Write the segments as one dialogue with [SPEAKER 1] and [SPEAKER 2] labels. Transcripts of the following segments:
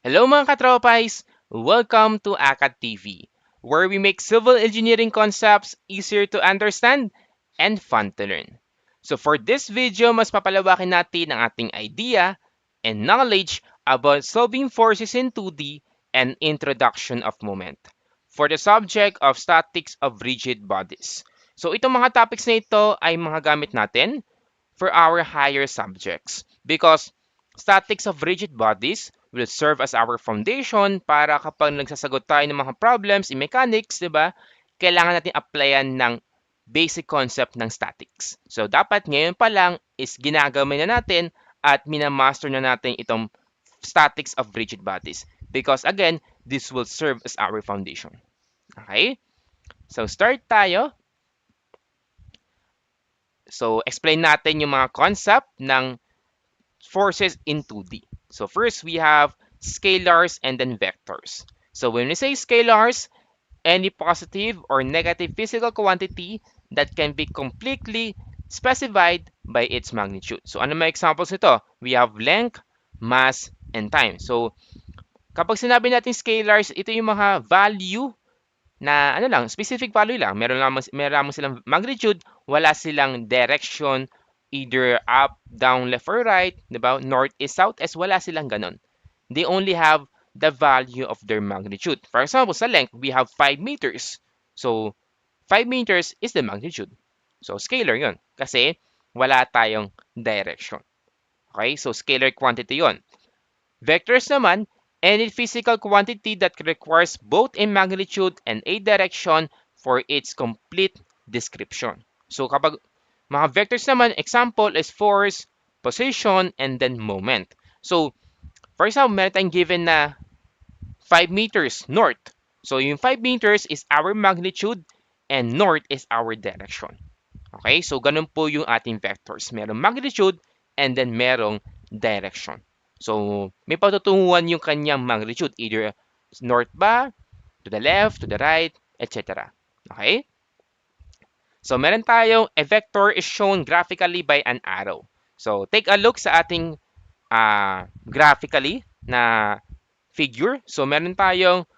[SPEAKER 1] Hello mga katropais! Welcome to ACAT TV, where we make civil engineering concepts easier to understand and fun to learn. So for this video, mas papalawakin natin ang ating idea and knowledge about solving forces in 2D and introduction of moment for the subject of statics of rigid bodies. So itong mga topics na ito ay mga gamit natin for our higher subjects because statics of rigid bodies will serve as our foundation para kapag nagsasagot tayo ng mga problems in mechanics, di ba? Kailangan natin applyan ng basic concept ng statics. So, dapat ngayon pa lang is ginagamay na natin at minamaster na natin itong statics of rigid bodies. Because again, this will serve as our foundation. Okay? So, start tayo. So, explain natin yung mga concept ng forces in 2D. So first we have scalars and then vectors. So when we say scalars, any positive or negative physical quantity that can be completely specified by its magnitude. So ano mga examples nito? We have length, mass, and time. So kapag sinabi natin scalars, ito yung mga value na ano lang, specific value lang. Meron lamang silang magnitude, wala silang direction, either up, down, left, or right, di ba? North, east, south, east, wala silang ganon. They only have the value of their magnitude. For example, sa length, we have 5 meters. So, 5 meters is the magnitude. So, scalar yon kasi wala tayong direction. Okay? So, scalar quantity yon. Vectors naman, any physical quantity that requires both a magnitude and a direction for its complete description. So kapag mga vectors naman, example is force, position, and then moment. So, for example, meron tayong given na 5 meters north. So yung 5 meters is our magnitude and north is our direction. Okay? So ganun po yung ating vectors. Merong magnitude and then merong direction. So, may patutunguhan yung kanyang magnitude, either north ba, to the left, to the right, etc. Okay? So, meron tayong a vector is shown graphically by an arrow. So, take a look sa ating graphically na figure. So, meron tayong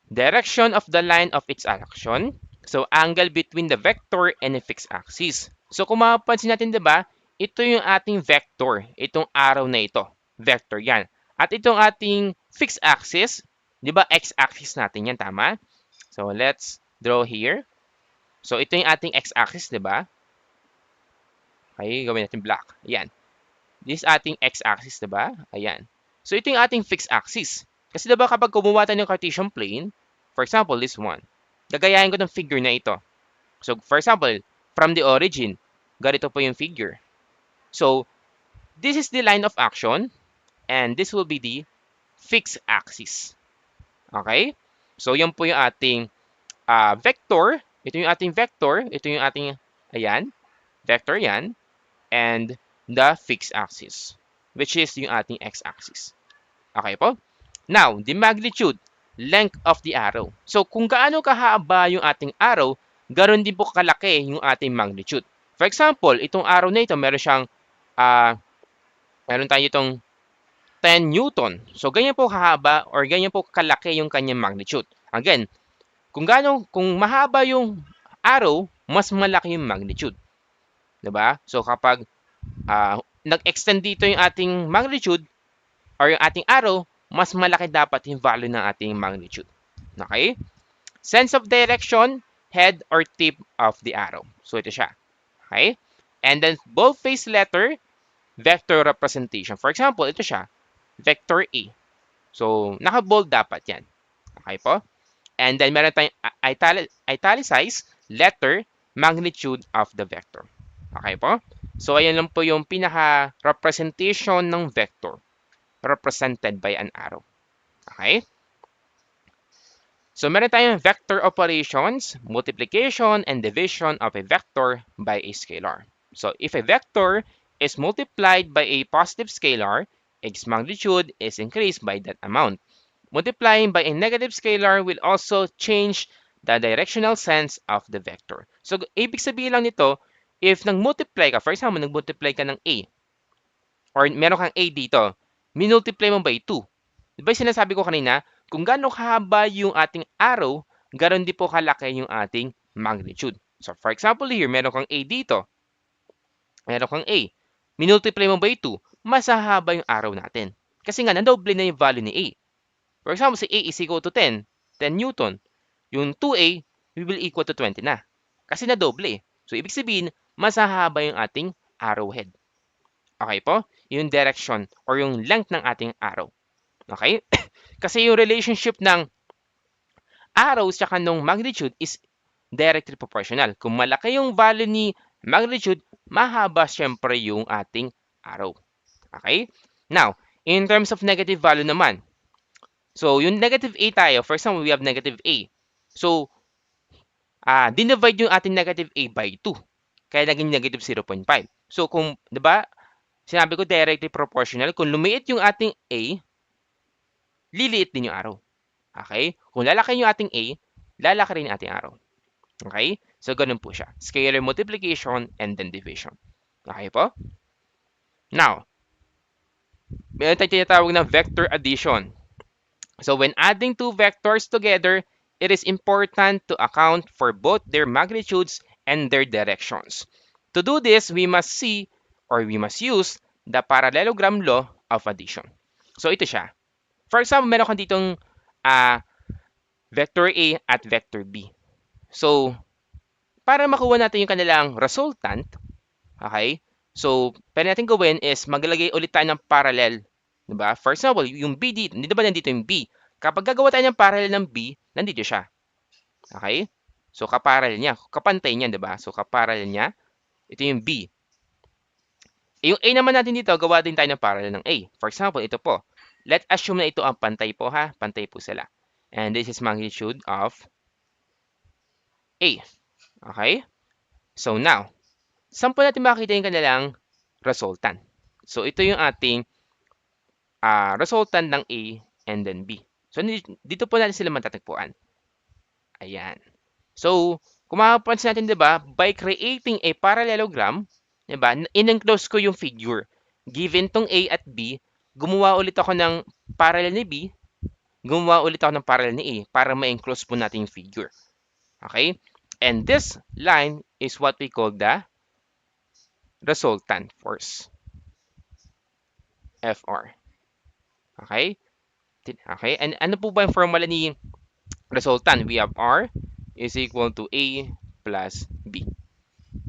[SPEAKER 1] direction of the line of its action. So, angle between the vector and a fixed axis. So, kung mapapansin natin, di ba, ito yung ating vector, itong arrow na ito. Vector yan. At itong ating fixed axis, di ba, x-axis natin yan, tama? So, let's draw here. So, ito yung ating x-axis, di ba? Okay, gawin natin black. Ayan. This is ating x-axis, di ba? Ayan. So, ito yung ating fixed axis. Kasi di ba kapag kumuha tayo ng Cartesian plane, for example, this one, gagayahin ko ng figure na ito. So, for example, from the origin, ganito po yung figure. So, this is the line of action, and this will be the fixed axis. Okay? So, yan po yung ating vector. Ito yung ating vector. Ito yung ating, ayan, vector yan. And the fixed axis, which is yung ating x-axis. Okay po? Now, the magnitude, length of the arrow. So, kung gaano kahaba yung ating arrow, ganoon din po kalaki yung ating magnitude. For example, itong arrow na ito, meron tayo itong 10 Newton. So, ganyan po kahaba or ganyan po kalaki yung kanyang magnitude. Again, kung mahaba yung arrow, mas malaki yung magnitude. 'Di ba? So, kapag nag-extend dito yung ating magnitude or yung ating arrow, mas malaki dapat yung value ng ating magnitude. Okay? Sense of direction, head or tip of the arrow. So, ito siya. Okay? And then, boldface letter, vector representation. For example, ito siya. Vector A. So, naka-bold dapat yan. Okay po? And then, meron tayong italicized letter, magnitude of the vector. Okay po? So, ayan lang po yung pinaka-representation ng vector represented by an arrow. Okay? So, meron tayong vector operations, multiplication, and division of a vector by a scalar. So, if a vector is multiplied by a positive scalar, its magnitude is increased by that amount. Multiplying by a negative scalar will also change the directional sense of the vector. So, ibig sabihin lang nito, if nag-multiply ka, for example, nag-multiply ka ng A, or meron kang A dito, minultiply mo by 2. Di ba sinasabi ko kanina, kung gaano kahaba yung ating arrow, ganoon din po kalaki yung ating magnitude. So for example here, meron kang A dito. Meron kang A. Minultiply mo by 2, mas hahaba yung arrow natin. Kasi nga, nadoble na yung value ni A. For example, si A is equal to 10 Newton. Yung 2A will equal to 20 na. Kasi nadoble. So, ibig sabihin, mas hahaba yung ating arrowhead. Okay po? Yung direction or yung length ng ating arrow. Okay? Kasi yung relationship ng arrows tsaka nung magnitude is directly proportional. Kung malaki yung value ni magnitude, mahaba syempre yung ating arrow. Okay? Now, in terms of negative value naman, so yung negative a tayo, for example, we have negative a. So, dinivide yung ating negative a by 2. Kaya naging negative 0.5. So, kung, di ba, sinabi ko directly proportional, kung lumiit yung ating a, liliit din yung arrow. Okay? Kung lalaki yung ating a, lalaki rin yung ating arrow. Okay? So, ganun po siya. Scalar multiplication and then division. Okay po? Now, meron tayong tinatawag na vector addition. So, when adding two vectors together, it is important to account for both their magnitudes and their directions. To do this, we must see or we must use the parallelogram law of addition. So, ito siya. For example, meron kang ditong vector A at vector B. So, para makuha natin yung kanilang resultant, okay? So, pwede natin gawin is maglagay ulit tayo ng parallel. Diba? For example, yung B dito, hindi ba nandito yung B? Kapag gagawa tayo ng parallel ng B, nandito siya. Okay? So, kaparallel niya. Kapantay niya, diba? So, kaparallel niya. Ito yung B. Yung A naman natin dito, gawa din tayo ng parallel ng A. For example, ito po. Let's assume na ito ang pantay po ha. Pantay po sila. And this is magnitude of A. Okay? So, now, saan po natin makikita yung kanilang resultant? So, ito yung ating resultant ng A and then B. So, dito po natin sila matatagpuan. Ayan. So, kung makapansin natin, di ba, by creating a parallelogram, di ba, in-enclose ko yung figure. Given tong A at B, gumawa ulit ako ng parallel ni B, gumawa ulit ako ng parallel ni A para ma-enclose po natin yung figure. Okay? And this line is what we call the resultant force. FR. Okay? Okay? And ano po ba yung formula ni resultant? We have R is equal to A plus B.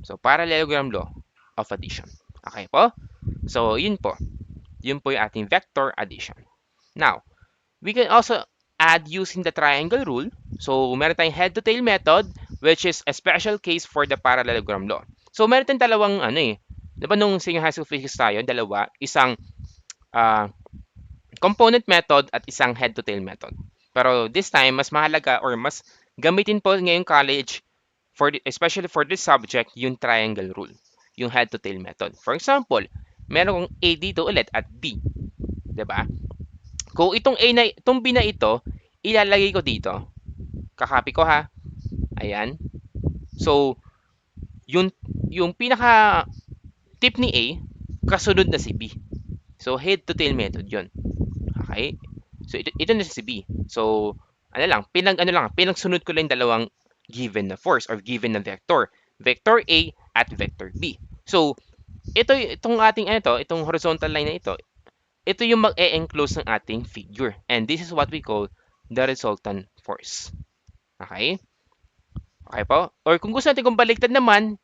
[SPEAKER 1] So, parallelogram law of addition. Okay po? So, yun po. Yun po yung ating vector addition. Now, we can also add using the triangle rule. So, meron tayong head-to-tail method, which is a special case for the parallelogram law. So, meron tayong dalawang, diba nung senior high school physics tayo, dalawa, isang component method at isang head-to-tail method. Pero this time, mas mahalaga or mas gamitin po ngayong college, especially for this subject, yung triangle rule, yung head-to-tail method. For example, meron kong A dito ulit at B. Diba? Kung itong B na ito, ilalagay ko dito. Kakopy ko ha. Ayan. So, yung pinaka tip ni A, kasunod na si B. So, head-to-tail method yon. Okay? So, ito na si B. So, pinagsunod ko lang dalawang given na force or given na vector. Vector A at vector B. So, itong horizontal line na ito yung mag-e-enclose ng ating figure. And this is what we call the resultant force. Okay? Okay po? Or kung gusto natin kung baliktad naman,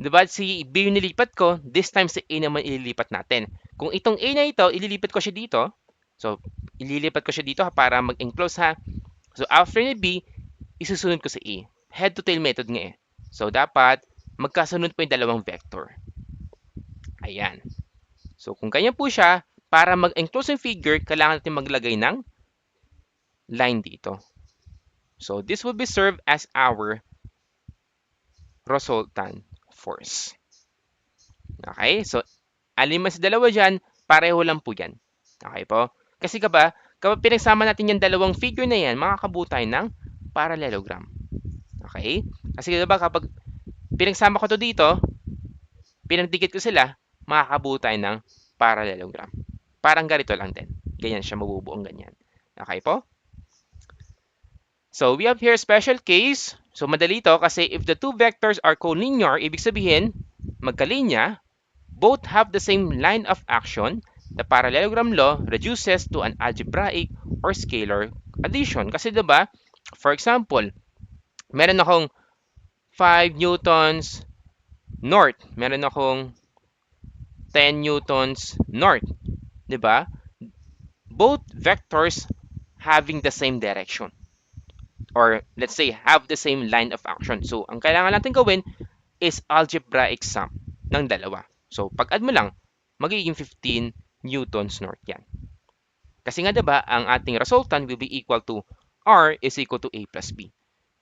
[SPEAKER 1] diba, si B yung nilipat ko, this time si A naman ililipat natin. Kung itong A na ito, ililipat ko siya dito. So, ililipat ko siya dito para mag-enclose ha. So, after ni B, isusunod ko sa A. Head-to-tail method nga eh. So, dapat magkasunod po yung dalawang vector. Ayan. So, kung ganyan po siya, para mag-enclose yung figure, kailangan natin maglagay ng line dito. So, this will be served as our resultant force. Okay? So, alin man sa dalawa dyan, pareho lang po yan. Okay po? Kasi kapag pinagsama natin yung dalawang figure na yan, makakabuo tayo ng parallelogram. Okay? Kasi diba kapag pinagsama ko to dito, pinagdikit ko sila, makakabuo tayo ng parallelogram. Parang ganito lang din. ganyan siya mabubuong ganyan. Okay po? So we have here special case. So madali to kasi if the two vectors are collinear, ibig sabihin, magkalinya, both have the same line of action, the parallelogram law reduces to an algebraic or scalar addition. Kasi 'di ba? For example, meron akong 5 newtons north, meron akong 10 newtons north, 'di ba? Both vectors having the same direction, or let's say have the same line of action. So, ang kailangan natin gawin is algebraic sum ng dalawa. So, pag-add mo lang, magiging 15 newtons north yan. Kasi nga diba, ang ating resultant will be equal to R is equal to A plus B.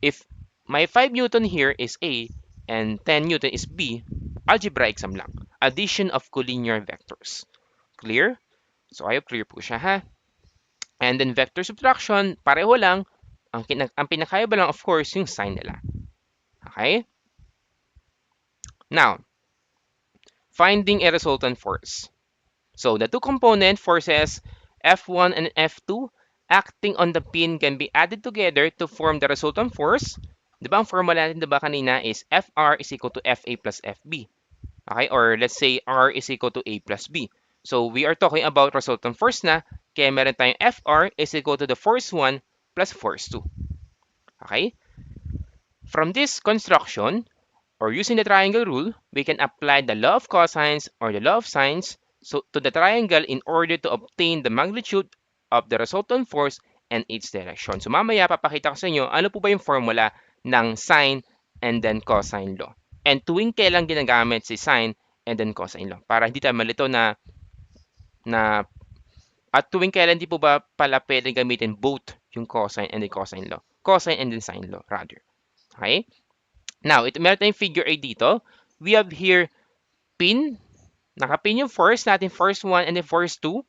[SPEAKER 1] If my 5 newton here is A and 10 newton is B, algebraic sum lang. Addition of collinear vectors. Clear? So, I hope clear po siya ha. And then vector subtraction, pareho lang. Ang pinakaiba lang, of course, yung sign nila. Okay? Now, finding a resultant force. So, the two component forces, F1 and F2, acting on the pin can be added together to form the resultant force. Diba ang formula natin diba kanina is FR is equal to FA plus FB. Okay? Or let's say R is equal to A plus B. So, we are talking about resultant force na, kaya meron tayong FR is equal to the force 1 plus force 2. Okay? From this construction, or using the triangle rule, we can apply the law of cosines or the law of sines to the triangle in order to obtain the magnitude of the resultant force and its direction. So mamaya papakita ko sa inyo ano po ba yung formula ng sine and then cosine law. And tuwing kailan ginagamit si sine and then cosine law. Para hindi tayo malito na at tuwing kailan di po ba pala pwedeng gamitin both yung cosine and the cosine law. Cosine and then sine law rather. Okay? Now, meron tayong figure 8 dito. We have here pin. Nakapin yung force natin, force 1 and then force 2.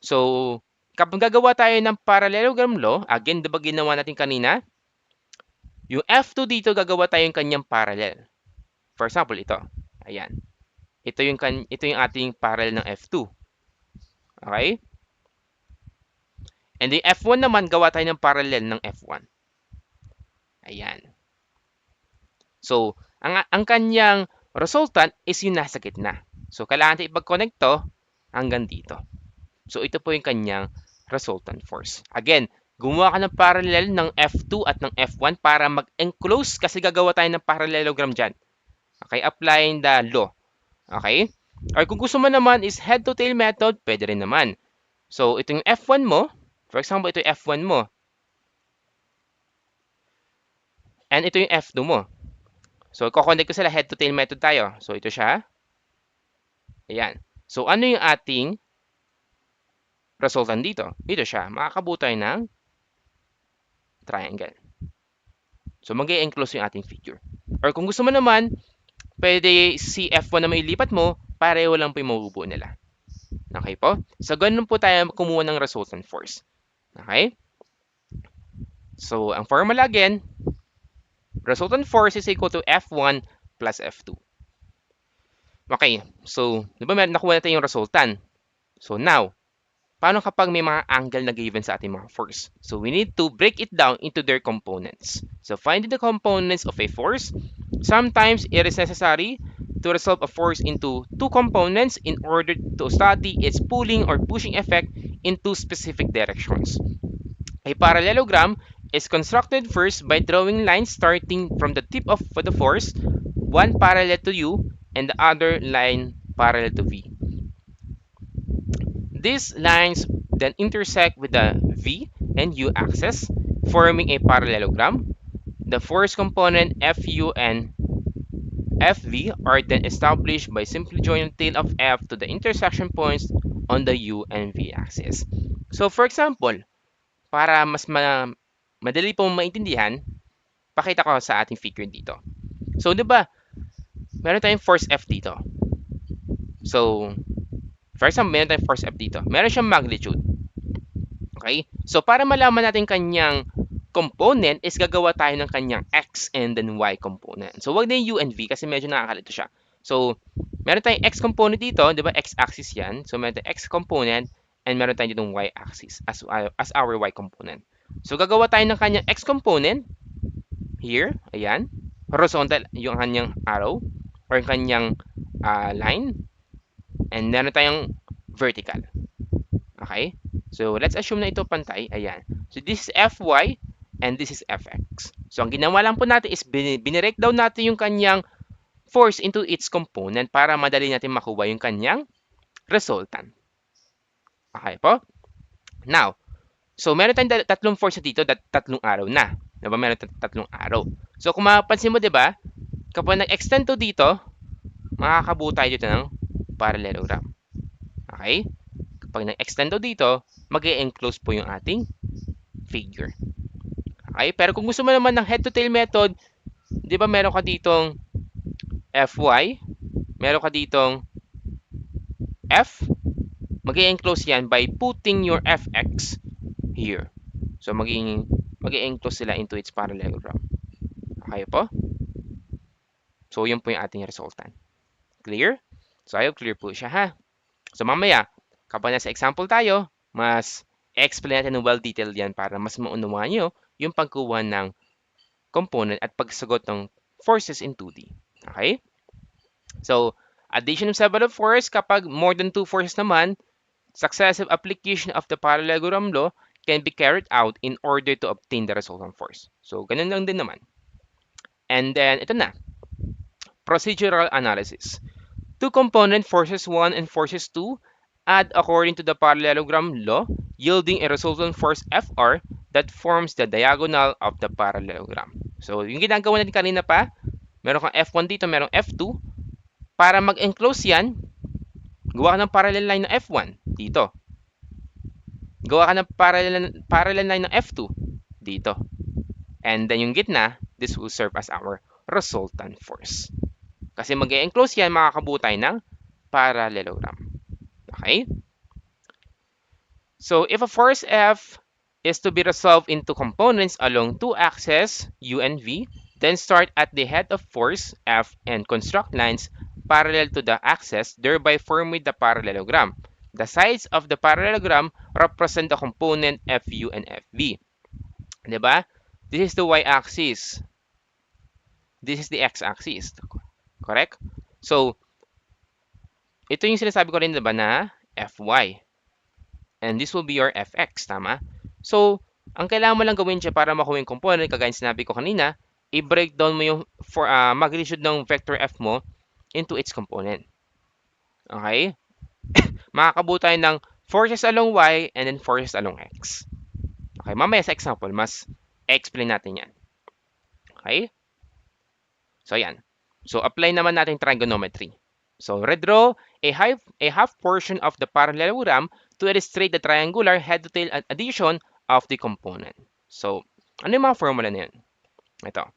[SPEAKER 1] So, kapag gagawa tayo ng parallelogram law, again, diba ginawa natin kanina? Yung F2 dito, gagawa tayo yung kanyang parallel. For example, ito. Ayan. Ito yung ating parallel ng F2. Okay? And the F1 naman, gawa tayo ng parallel ng F1. Ayan. So, ang kanyang resultant is yung nasa gitna. So, kailangan natin ipag-connect to hanggang dito. So, ito po yung kanyang resultant force. Again, gumawa ka ng parallel ng F2 at ng F1 para mag-enclose kasi gagawa tayo ng parallelogram dyan. Okay, applying the law. Okay? Or kung gusto mo naman is head-to-tail method, pwede rin naman. So, ito yung F1 mo. For example, ito yung F1 mo. And ito yung F2 mo. So, i-connect ko sila head-to-tail method tayo. So, ito siya. Ayan. So, ano yung ating resultant dito? Ito siya. Makakabuo tayo ng triangle. So, mag-i-enclose yung ating figure. Or kung gusto mo naman, pwede si F1 na may ilipat mo, pareho lang po yung mabubuo nila. Okay po? So, ganun po tayo kumuha ng resultant force. Okay? So, ang formula again, resultant force is equal to F1 plus F2. Okay, so, di ba nakuha natin yung resultant? So, now, paano kapag may mga angle na given sa ating mga force? So, we need to break it down into their components. So, finding the components of a force, sometimes it is necessary to resolve a force into two components in order to study its pulling or pushing effect in two specific directions. A parallelogram is constructed first by drawing lines starting from the tip of the force, one parallel to U and the other line parallel to V. These lines then intersect with the V and U axis, forming a parallelogram. The force component Fu and Fv are then established by simply joining the tail of F to the intersection points on the U and V axis. So for example, para mas madali pong maintindihan, pakita ko sa ating figure dito. So, di ba, meron tayong force F dito. So, for example, meron tayong force F dito. Meron siyang magnitude. Okay? So, para malaman natin kanyang component is gagawa tayo ng kanyang X and then Y component. So, wag na yung U and V kasi medyo nakakalito siya. So, meron tayong X component dito, di ba? X-axis yan. So, meron tayong X component and meron tayo ditong y-axis as our y component. So, gagawa tayo ng kanyang x component here. Ayan. Horizontal yung kanyang arrow or yung kanyang line. And meron tayong vertical. Okay? So, let's assume na ito pantay. Ayan. So, this is Fy and this is Fx. So, ang ginawa lang po natin is binirek down natin yung kanyang force into its component para madali natin makuha yung kanyang resultant. Okay po? Now, so meron tayong tatlong force dito, tatlong araw na. Diba? Meron tatlong araw. So, kung mapapansin mo, diba, kapag nag-extend to dito, makakabuo tayo dito ng parallelogram. Okay? Kapag nag-extend to dito, mag-e-enclose po yung ating figure. Okay? Pero kung gusto mo naman ng head-to-tail method, di ba meron ka ditong Fy, meron ka ditong F, mag-e-enclose yan by putting your Fx here. So, mag-e-enclose sila into its parallelogram. Okay po? So, yun po yung ating resultant. Clear? So, I hope clear po siya, ha? So, mamaya, kapag nasa example tayo, mas explain natin ng well-detailed yan para mas maunawaan nyo yung pagkuha ng component at pagsagot ng forces in 2D. Okay? So, addition of several force, kapag more than 2 forces naman, successive application of the parallelogram law can be carried out in order to obtain the resultant force. So, ganun lang din naman. And then, ito na. Procedural analysis. Two component forces 1 and forces 2 add according to the parallelogram law, yielding a resultant force Fr that forms the diagonal of the parallelogram. So, yung ginagawa natin kanina pa, meron kang F1 dito, meron F2. Para mag-enclose yan, gawa ka ng parallel line ng F1 dito. Gawa ka ng parallel line ng F2 dito. And then yung gitna, this will serve as our resultant force. Kasi mag-enclose yan, makakabuo tayo ng parallelogram. Okay? So, if a force F is to be resolved into components along two axes, U and V, then start at the head of force F and construct lines parallel to the axis, thereby forming the parallelogram. The sides of the parallelogram represent the component FU and FV. Diba? This is the y-axis. This is the x-axis. Correct? So, ito yung sinasabi ko rin, diba, na Fy. And this will be your Fx, tama? So, ang kailangan mo lang gawin siya para makuha yung component, kagaya sinabi ko kanina, i-breakdown mo yung magnitude ng vector F mo into its component. Okay? Makakabuo tayo ng forces along y and then forces along x. Okay, mamaya sa example, mas explain natin yan. Okay? So, yan. So, apply naman natin trigonometry. So, redraw a half portion of the parallelogram to illustrate the triangular head-to-tail addition of the component. So, ano yung mga formula na yun? Ito.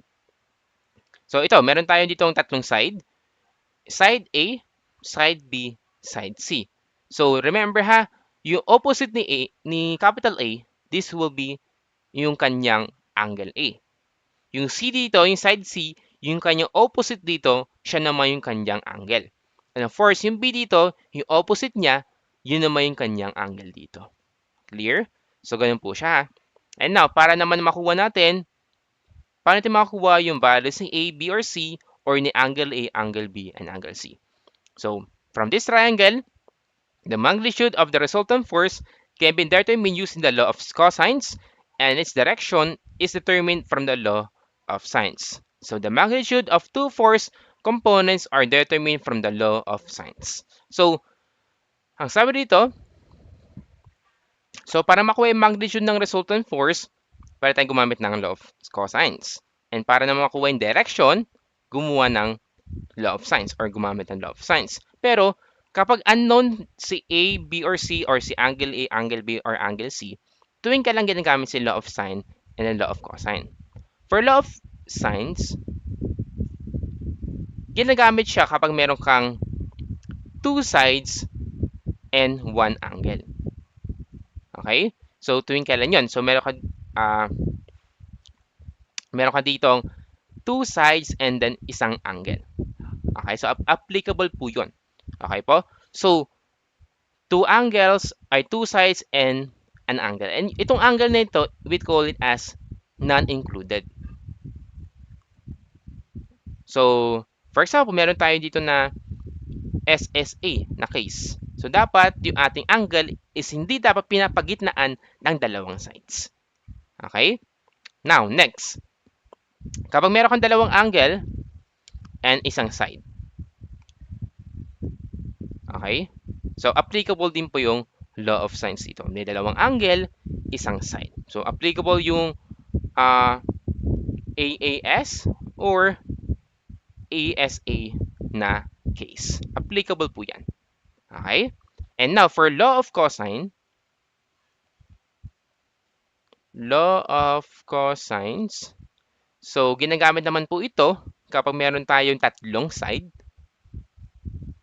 [SPEAKER 1] So, ito, meron tayo ditong tatlong side. Side A, side B, side C. So, remember ha, yung opposite ni capital A, this will be yung kanyang angle A. Yung C dito, yung side C, yung kanyang opposite dito, siya naman yung kanyang angle. And of course, yung B dito, yung opposite niya, yun naman yung kanyang angle dito. Clear? So, ganun po siya ha. And now, para naman makuha natin, paano natin makuha yung values ng A, B, or C, or ni angle A, angle B, and angle C? So, from this triangle, the magnitude of the resultant force can be determined using the law of cosines, and its direction is determined from the law of sines. So, the magnitude of two force components are determined from the law of sines. So, ang sabi dito, so para makuha yung magnitude ng resultant force, pwede tayong gumamit ng law of cosines. And para naman makuha yung direction, gumawa ng law of sines or gumamit ng law of sines. Pero, kapag unknown si A, B, or C, or si angle A, angle B, or angle C, tuwing ka lang ginagamit si law of sine and then law of cosine. For law of sines, ginagamit siya kapag meron kang two sides and one angle. Okay? So, tuwing kailan yun? So, meron ka ditong two sides and then isang angle. Okay? So, applicable po yun. Okay po? So, two angles ay two sides and an angle. And itong angle na ito, we call it as non-included. So, for example, meron tayo dito na SSA na case. So, dapat yung ating angle is hindi dapat pinapagitnaan ng dalawang sides. Okay? Now, next. Kapag meron kang dalawang angle and isang side. Okay? So, applicable din po yung law of sines dito. May dalawang angle, isang side. So, applicable yung AAS or ASA na case. Applicable po yan. Okay? And now, for law of cosine, so ginagamit naman po ito kapag meron tayong tatlong side,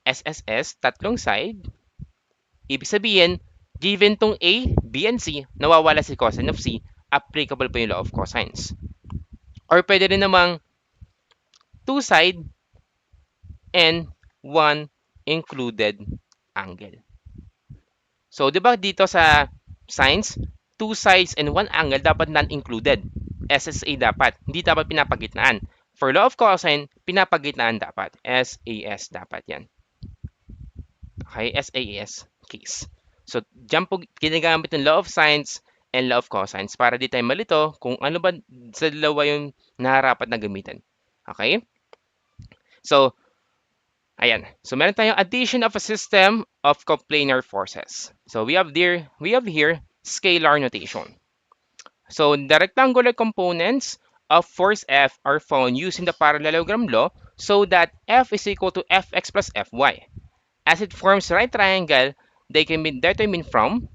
[SPEAKER 1] SSS, tatlong side, ibig sabihin, given tong A, B, and C, nawawala si cosine of C, applicable po yung law of cosines. Or pwede rin namang two side and one included angle. So, di ba dito sa sines, two sides and one angle dapat non-included. SSA dapat. Hindi dapat pinapagitnaan. For law of cosine, pinapagitnaan dapat. SAS dapat yan. Okay, SAS case. So, dyan po ginagamit ng law of sines and law of cosines para di tayo malito kung ano ba sa dalawa yung naharapat na gamitin. Okay? So, ayan. So, meron tayong addition of a system of coplanar forces. So, we have here scalar notation. So, the rectangular components of force F are found using the parallelogram law so that F is equal to Fx plus Fy. As it forms right triangle, they can be determined from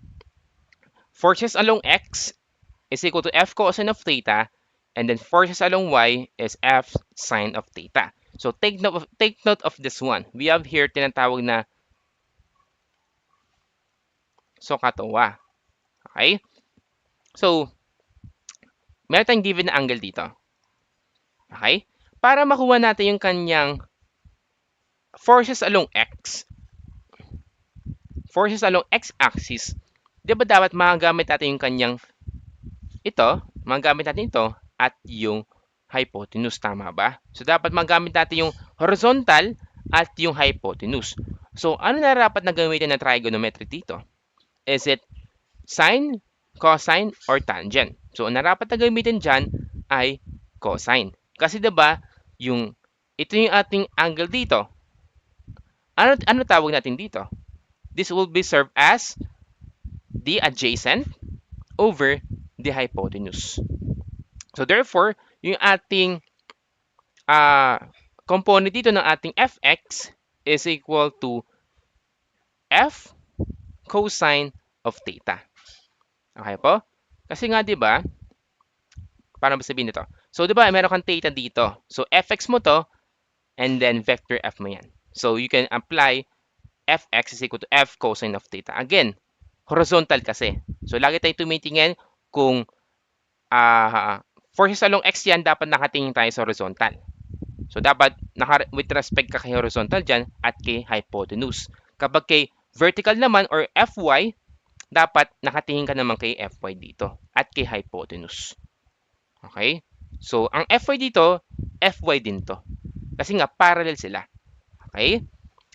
[SPEAKER 1] forces along X is equal to F cosine of theta, and then forces along Y is F sine of theta. So take note of this one. We have here tinatawag na SOHCAHTOA. Okay? So, meron tayong given na angle dito. Okay? Para makuha natin yung kanyang forces along X, forces along X-axis, di ba dapat magagamit natin yung kanyang magagamit natin ito at yung hypotenuse, tama ba? So, dapat magamit natin yung horizontal at yung hypotenuse. So, ano na dapat na gamitin ng trigonometry dito? Is it sine, cosine, or tangent? So, ang dapat na gamitin dyan ay cosine. Kasi diba, ito yung ating angle dito. Ano tawag natin dito? This will be served as the adjacent over the hypotenuse. So therefore, yung ating component dito ng ating fx is equal to f cosine of theta. Okay po? Kasi nga 'di ba? Paano ba sabihin nito? So 'di ba, meron kang theta dito. So fx mo to and then vector f mo yan. So you can apply fx is equal to f cosine of theta. Again, horizontal kasi. So lagi tayong tumitingin kung forces along x yan, dapat nakatingin tayo sa horizontal. So dapat with respect ka kay horizontal dyan at kay hypotenuse. Kapag kay vertical naman or fy, dapat nakatingin ka naman kay fy dito at kay hypotenuse. Okay? So ang fy dito, fy din to. Kasi nga parallel sila. Okay?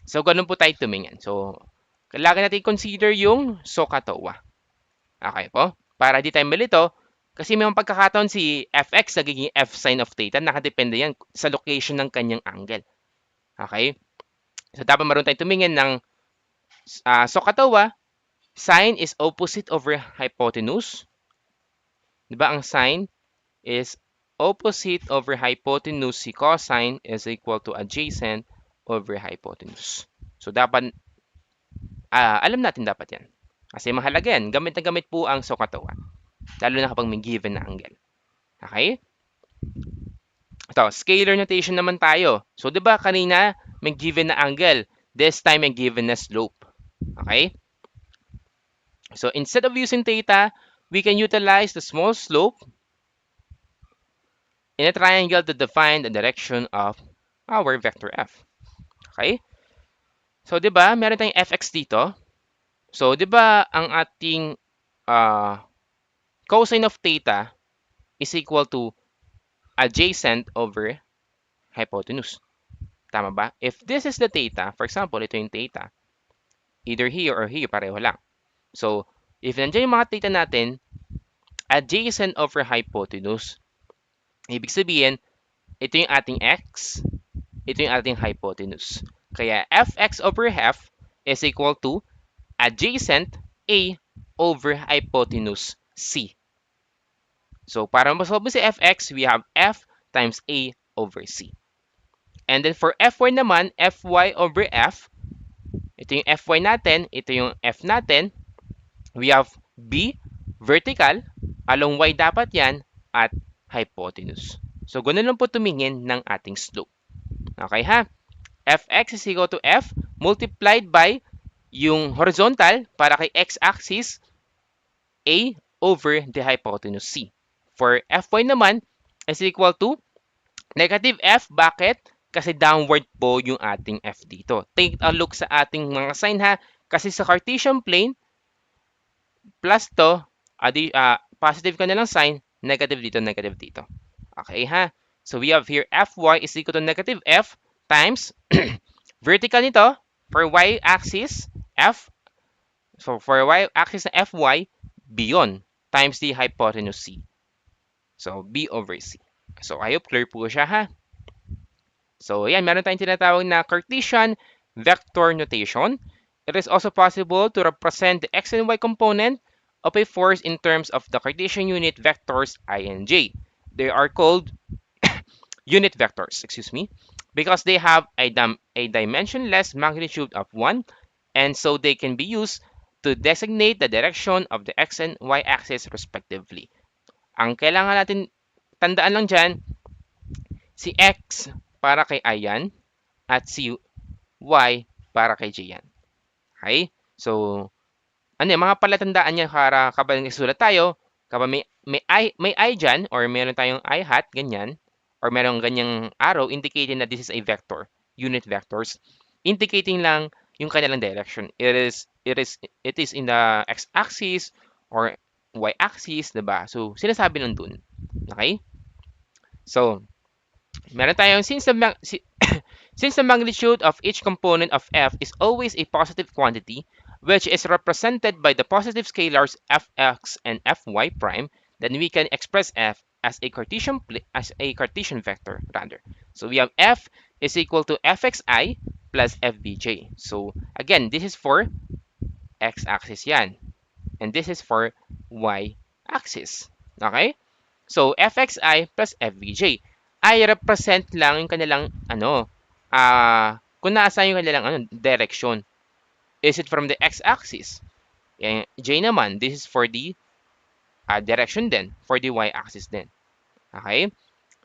[SPEAKER 1] So, ganun po tayo tumingin. So, kailangan natin consider yung SOHCAHTOA. Okay po? Para di tayo malito, kasi may mga pagkakataon si fx nagiging f sine of theta, nakadepende yan sa location ng kanyang angle. Okay? So, dapat marunong tayo tumingin ng SOHCAHTOA. Sine is opposite over hypotenuse. Diba? Ang sine is opposite over hypotenuse. Si cosine is equal to adjacent over hypotenuse. So, dapat, alam natin dapat yan. Kasi mahalaga yan. Gamit na gamit po ang SOHCAHTOA. Lalo na kapag may given na angle. Okay? Ito, scalar notation naman tayo. So, di ba kanina may given na angle. This time may given na slope. Okay? So, instead of using theta, we can utilize the small slope in a triangle to define the direction of our vector f. Okay? So, di ba, meron tayong fx dito. So, di ba ang ating cosine of theta is equal to adjacent over hypotenuse. Tama ba? If this is the theta, for example, ito yung theta, either here or here, pareho lang. So, if nandiyan yung mga theta natin, adjacent over hypotenuse, ibig sabihin, ito yung ating x, ito yung ating hypotenuse. Kaya fx over f is equal to adjacent a over hypotenuse c. So, para masolve mo si fx, we have f times a over c. And then for fy naman, fy over f, ito yung fy natin, ito yung f natin, we have b, vertical, along y dapat yan, at hypotenuse. So, ganun lang po tumingin ng ating slope. Okay ha? Fx is equal to f multiplied by yung horizontal para kay x-axis a over the hypotenuse c. For fy naman is equal to negative f. Bakit? Kasi downward po yung ating f dito. Take a look sa ating mga sign ha. Kasi sa Cartesian plane, plus to, positive ka na lang sign, negative dito, negative dito. Okay ha? So we have here fy is equal to negative f times vertical nito for y-axis f. So for y-axis na fy, beyond times the hypotenuse c. So b over c. So I hope clear po siya ha. So ayan, meron tayong tinatawag na Cartesian vector notation. It is also possible to represent the x and y component of a force in terms of the Cartesian unit vectors I and j. They are called unit vectors, excuse me, because they have a dimensionless magnitude of 1, and so they can be used to designate the direction of the x and y axis respectively. Ang kailangan natin tandaan lang dyan, si x para kay I yan, at si y para kay j yan. Okay? So, ano yung mga palatandaan niya para kapag nagsulat tayo, kapag may I dyan, or meron tayong I hat, ganyan, or meron ganyang arrow indicating na this is a vector, unit vectors, indicating lang yung kanilang direction. It is in the x-axis or y-axis, diba? So, sinasabi lang dun. Okay? So, meron tayong since the magnitude of each component of f is always a positive quantity, which is represented by the positive scalars fx and fy prime, then we can express f as a Cartesian vector rather. So we have f is equal to fxi plus fbj. So again, this is for x-axis yan, and this is for y-axis. Okay? So fxi plus fbj ay represent lang yung kanilang kung nasa yung kanilang direction. Is it from the x-axis? J naman, this is for the direction din, for the y-axis din. Okay?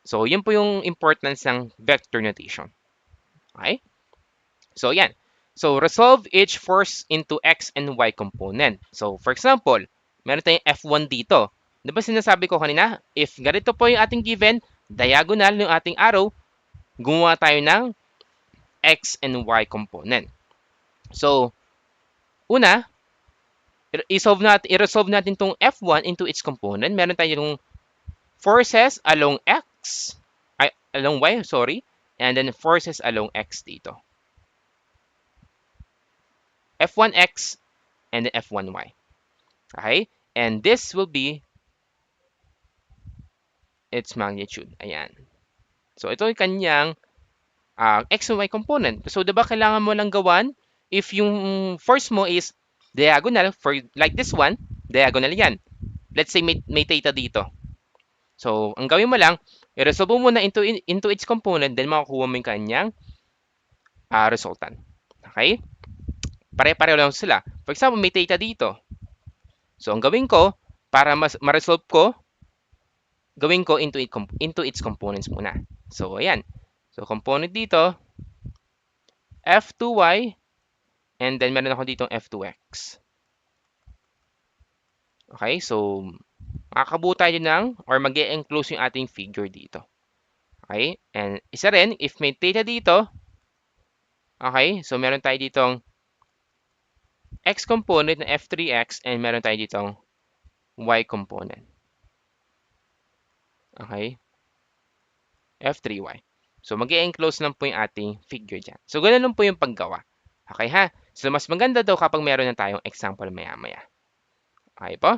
[SPEAKER 1] So, yun po yung importance ng vector notation. Okay? So, yan. So, resolve each force into x and y component. So, for example, meron tayong F1 dito. Di ba sinasabi ko kanina, if ganito po yung ating given, diagonal yung ating arrow, gumawa tayo ng x and y component. So, una, i-resolve natin itong F1 into its component. Meron tayong forces along along y, sorry, and then forces along x dito. F1x and then F1y. Okay? And this will be its magnitude. Ayan. So, ito yung kanyang x and y component. So, diba kailangan mo lang gawan if yung force mo is diagonal, for like this one, diagonal yan. Let's say may theta dito. So, ang gawin mo lang, i-resolve mo na into its component, then makukuha mo yung kanyang resultant. Okay? Pare-pareho lang sila. For example, may theta dito. So, ang gawin ko, para ma-resolve ko, gawin ko into its components muna. So, ayan. So, component dito, F2y, and then meron ako ditong F2x. Okay, so, makakabuo tayo ng, or mag-e-enclose yung ating figure dito. Okay, and isa rin, if may theta dito, okay, so meron tayo ditong x component na f3x and meron tayo ditong y component. Okay? f3y. So, mag-i-enclose lang po yung ating figure dyan. So, ganun lang po yung paggawa. Okay ha? So, mas maganda daw kapag meron na tayong example maya-maya. Okay po?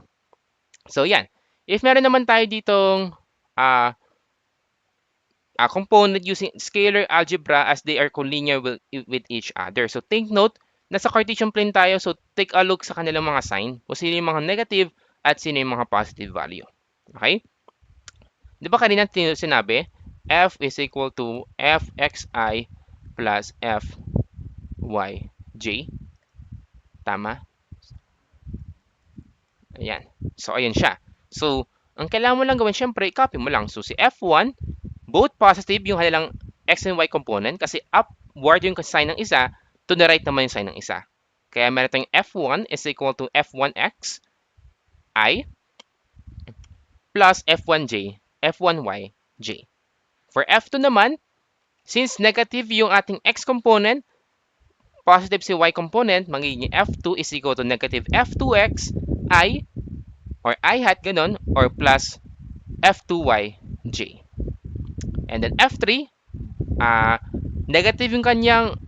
[SPEAKER 1] So, yan. If meron naman tayo ditong component using scalar algebra as they are collinear with each other. So, take note, nasa Cartesian plane tayo. So, take a look sa kanilang mga sign. Kung sino yung mga negative at sino yung mga positive value. Okay? Di ba kanina sinabi, f is equal to fxi plus fyj. Tama? Ayan. So, ayan siya. So, ang kailangan mo lang gawin, syempre, i-copy mo lang. So, si f1, both positive yung kanilang x and y component kasi upward yung sign ng isa, to the right naman yung sign ng isa. Kaya meron tayong f1 is equal to f1x I plus f1j, f1y, j. For f2 naman, since negative yung ating x component, positive si y component, magiging f2 is equal to negative f2x I or I hat ganon or plus f2y, j. And then f3, negative yung kanyang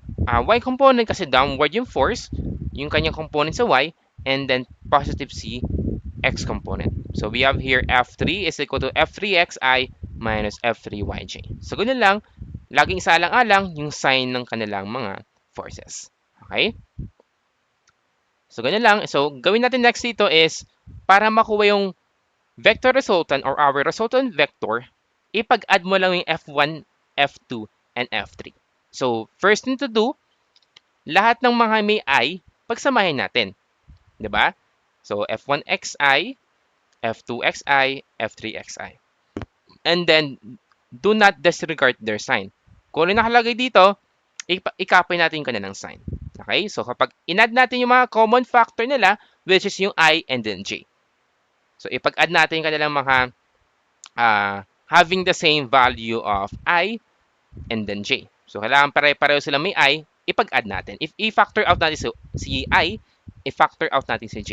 [SPEAKER 1] y component kasi downward yung force, yung kanyang component sa y, and then positive si x component. So we have here f3 is equal to f3xi minus f3yj. So ganun lang, laging isalang-alang yung sign ng kanilang mga forces. Okay? So ganun lang. So gawin natin next dito is, para makuha yung vector resultant or our resultant vector, ipag-add mo lang yung f1, f2, and f3. So first thing to do, lahat ng mga may I, pagsamahin natin. 'Di ba? So f1xi, f2xi, f3xi. And then, do not disregard their sign. Kung ano nakalagay dito, i-copy natin yung kanilang sign. Okay? So, kapag in-add natin yung mga common factor nila, which is yung I and then J. So, ipag-add natin yung kanilang mga having the same value of I and then J. So, kailangan pare-pareho sila may I, ipag-add natin. If i-factor out natin si I, i-factor out natin si J.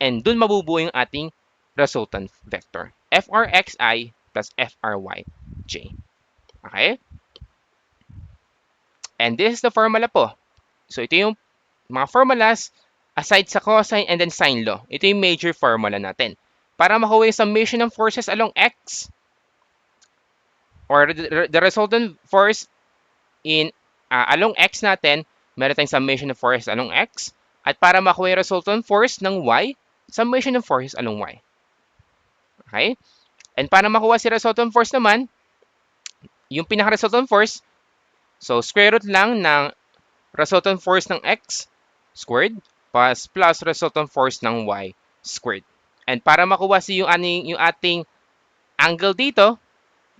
[SPEAKER 1] And dun mabubuo yung ating resultant vector. frxi plus fryj. Okay? And this is the formula po. So ito yung mga formulas aside sa cosine and then sine law. Ito yung major formula natin. Para makuha yung summation ng forces along x or the resultant force in along x natin, meron tayong summation of forces along x. At para makuha yung resultant force ng y, summation of forces along y. Okay? And para makuha si resultant force naman, yung pinaka-resultant force, so square root lang ng resultant force ng x squared plus resultant force ng y squared. And para makuha si yung ating angle dito,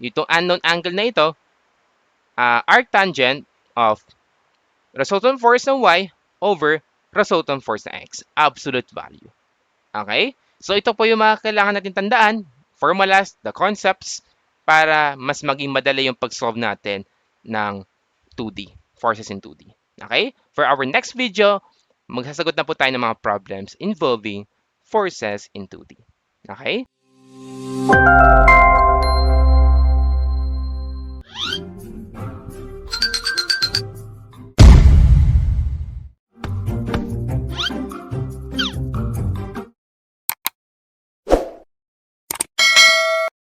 [SPEAKER 1] itong unknown angle na ito, arctangent of resultant force ng y over resultant force ng x. Absolute value. Okay? So ito po yung mga kailangan natin tandaan, formulas, the concepts, para mas maging madali yung pag-solve natin ng 2D, forces in 2D. Okay? For our next video, magsasagot na po tayo ng mga problems involving forces in 2D. Okay?